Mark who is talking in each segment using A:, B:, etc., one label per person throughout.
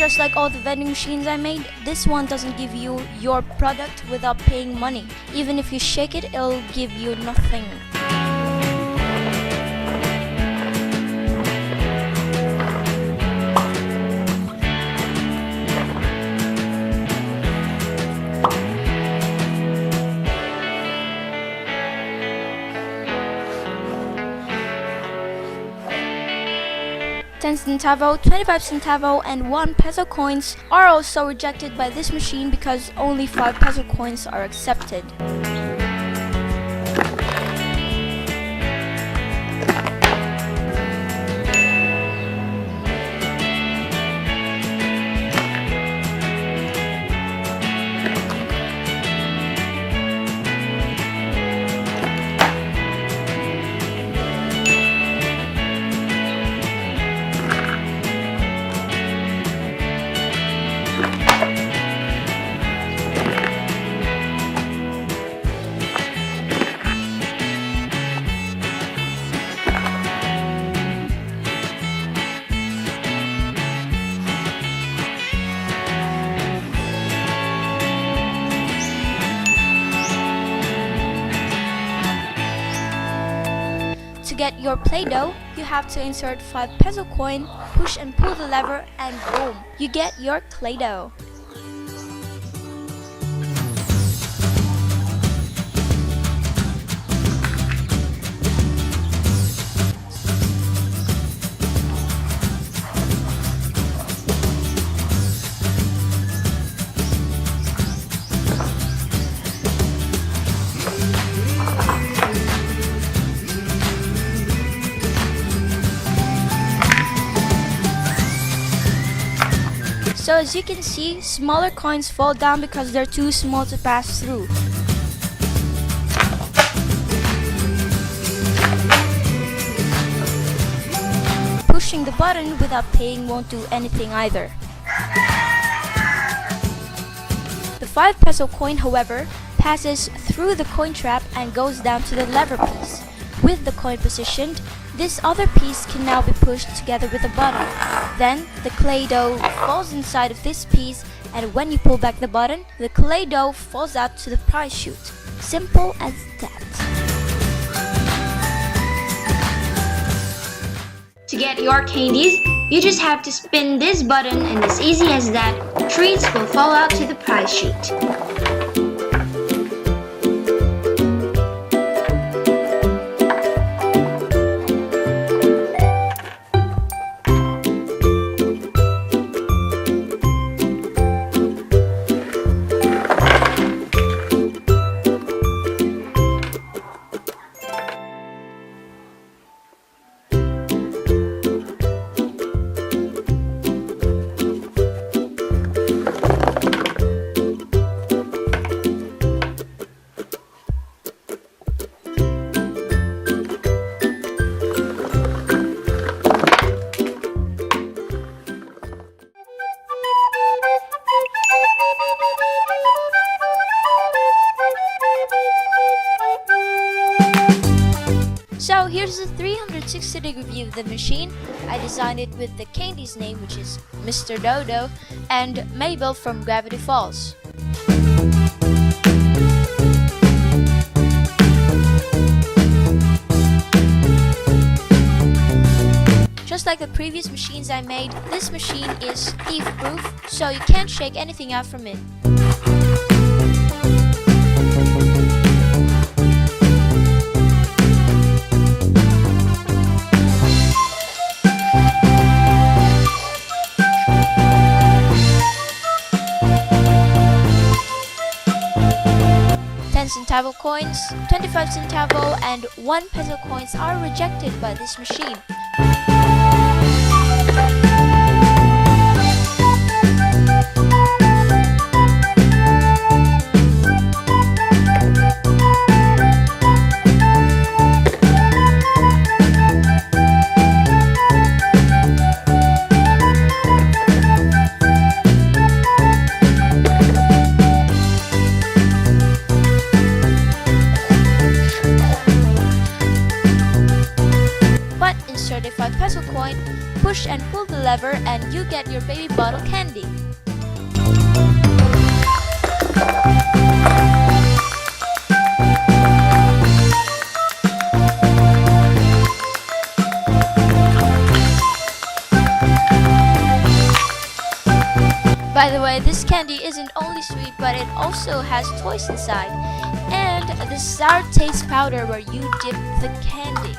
A: just like all the vending machines I made, this one doesn't give you your product without paying money. Even if you shake it, it'll give you nothing. $10 centavo, 25 centavo, and 1 peso coins are also rejected by this machine because only 5 peso coins are accepted. To get your Play-Doh, you have to insert 5 peso coin, push and pull the lever, and boom, you get your Play-Doh. So as you can see, smaller coins fall down because they're too small to pass through. Pushing the button without paying won't do anything either. The 5 peso coin, however, passes through the coin trap and goes down to the lever piece. With the coin positioned, this other piece can now be pushed together with the button. Then, the Play-Doh falls inside of this piece, and when you pull back the button, the Play-Doh falls out to the prize chute. Simple as that.
B: To get your candies, you just have to spin this button, and as easy as that, treats will fall out to the prize chute.
A: So here's a 360-degree view of the machine. I designed it with the Candies name, which is Mr. Dodo, and Mabel from Gravity Falls. Just like the previous machines I made, this machine is thief-proof, so you can't shake anything out from it. $10 centavo coins, 25 centavo, and 1 peso coins are rejected by this machine. peso coin, push and pull the lever, and you get your baby bottle candy. By the way, this candy isn't only sweet, but it also has toys inside. And the sour taste powder where you dip the candy.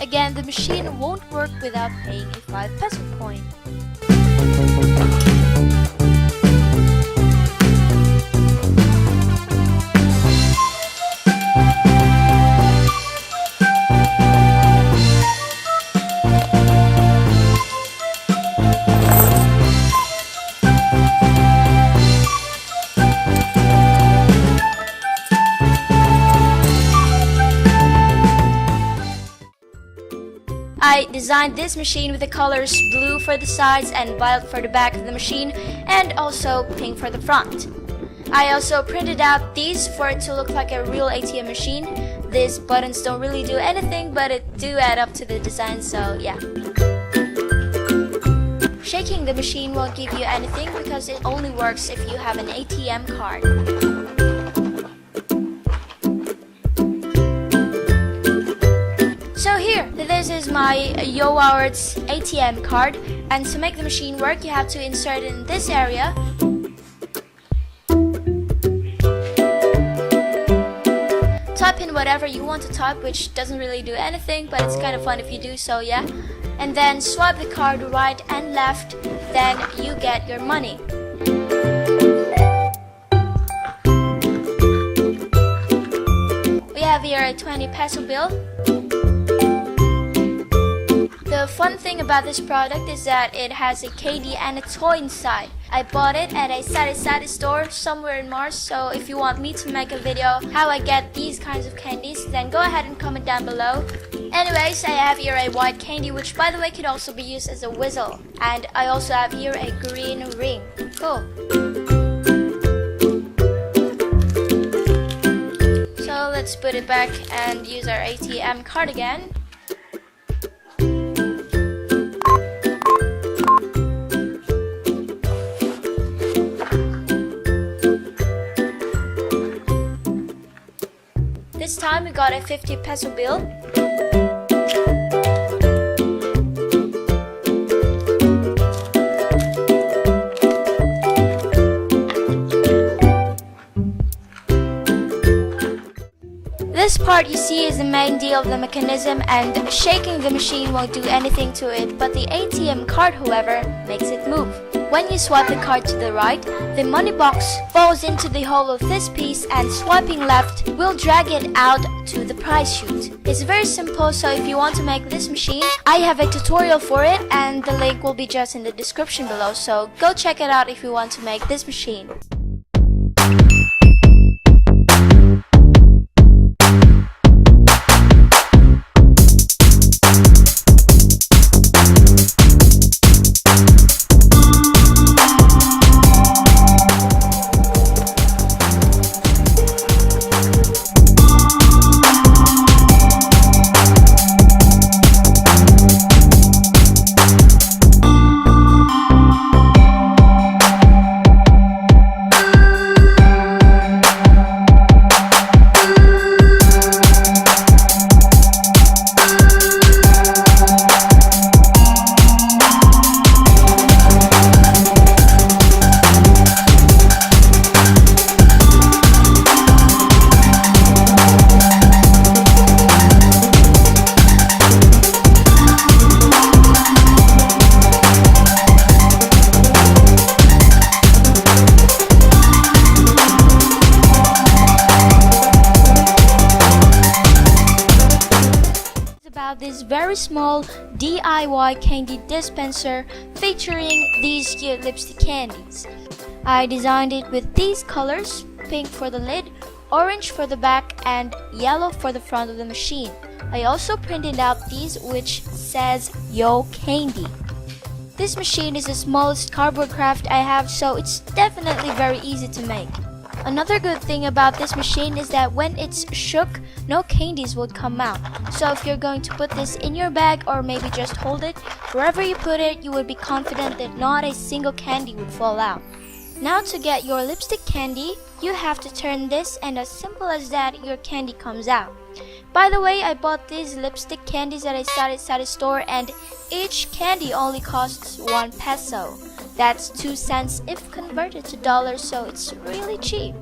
A: Again, the machine won't work without paying a 5 peso coin. I designed this machine with the colors blue for the sides and violet for the back of the machine, and also pink for the front. I also printed out these for it to look like a real ATM machine. These buttons don't really do anything, but it do add up to the design, so yeah. Shaking the machine won't give you anything because it only works if you have an ATM card. So here, this is my Yowawerts ATM card, and to make the machine work you have to insert it in this area. Type in whatever you want to type, which doesn't really do anything, but it's kind of fun if you do so, yeah. And then swipe the card right and left, then you get your money. We have here a 20 peso bill. The fun thing about this product is that it has a candy and a toy inside. I bought it at a sari store somewhere in Mars, so if you want me to make a video how I get these kinds of candies, then go ahead and comment down below. Anyways, I have here a white candy, which by the way could also be used as a whistle. And I also have here a green ring. Cool. So let's put it back and use our ATM card again. This time we got a 50 peso bill. This part you see is the main deal of the mechanism, and shaking the machine won't do anything to it, but the ATM card, however, makes it move. When you swipe the card to the right, the money box falls into the hole of this piece, and swiping left will drag it out to the prize chute. It's very simple, so if you want to make this machine, I have a tutorial for it, and the link will be just in the description below, so go check it out if you want to make this machine. DIY candy dispenser featuring these cute lipstick candies. I designed it with these colors: pink for the lid, orange for the back, and yellow for the front of the machine. I also printed out these which says Yo Candy. This machine is the smallest cardboard craft I have, so it's definitely very easy to make. Another good thing about this machine is that when it's shook, no candies would come out. So if you're going to put this in your bag or maybe just hold it, wherever you put it, you would be confident that not a single candy would fall out. Now to get your lipstick candy, you have to turn this, and as simple as that, your candy comes out. By the way, I bought these lipstick candies at a sari-sari store, and each candy only costs 1 peso. That's 2 cents if converted to dollars, so it's really cheap.